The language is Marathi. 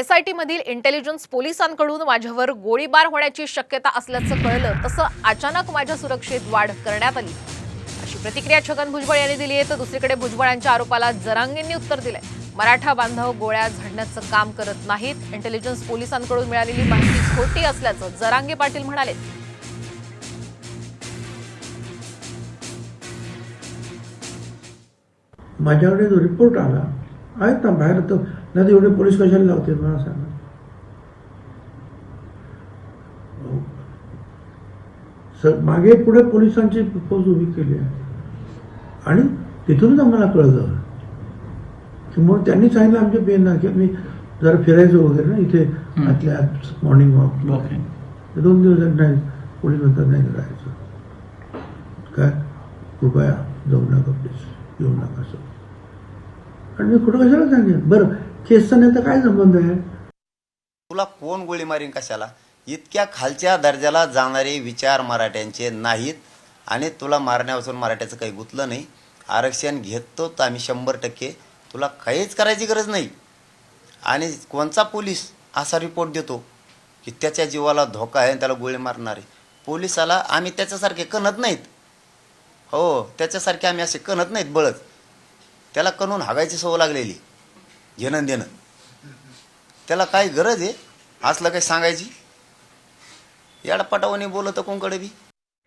एसआयटी मधील इंटेलिजन्स पोलिसांकडून माझ्यावर गोळीबार होण्याची शक्यता असल्याचं कळलं तसं अचानक माझ्या सुरक्षेत वाढ करण्यात आली अशी प्रतिक्रिया छगन भुजबळ यांनी दिली आहे। तर दुसरीकडे भुजबळांच्या आरोपाला जरांगेंनी उत्तर दिलंय। मराठा बांधव गोळ्या झाडण्याचं काम करत नाहीत। इंटेलिजन्स पोलिसांकडून मिळालेली माहिती खोटी असल्याचं जरांगे पाटील म्हणाले। माझ्याकडे जो रिपोर्ट आला आहेत ना बाहेर, तर नाही एवढे पोलीस कशाला लावते मला सांगा। मागे पुढे पोलिसांची फौज उभी केली आहे आणि तिथूनच आम्हाला कळलं की मग त्यांनी सांगितलं आमच्या बेनना की मी जरा फिरायचं वगैरे ना इथे आतल्या मॉर्निंग वॉक 2 दिवस नाही पोलीस नंतर नाही राहायचं काय कृपया जाऊ नका प्लीज येऊ नका असं। आणि मी कुठं कशाला सांगेन बरं केसचा नाही तर काय संबंध आहे। तुला कोण गोळी मारीन कशाला? इतक्या खालच्या दर्जाला जाणारे विचार मराठ्यांचे नाहीत आणि तुला मारण्यापासून मराठ्याचं काही गुतलं नाही। आरक्षण घेतो तर आम्ही 100%, तुला काहीच करायची गरज नाही। आणि कोणचा पोलीस असा रिपोर्ट देतो की त्याच्या जीवाला धोका आहे आणि त्याला गोळी मारणार आहे? पोलिसाला आम्ही त्याच्यासारखे कणत नाहीत, हो त्याच्यासारखे आम्ही असे कणत नाहीत बळच। त्याला कणून हागायची सवय लागलेली घेणं देणं, त्याला काय गरज आहे असलं काही सांगायची? याडपटावाने बोलत कोणकडे बी।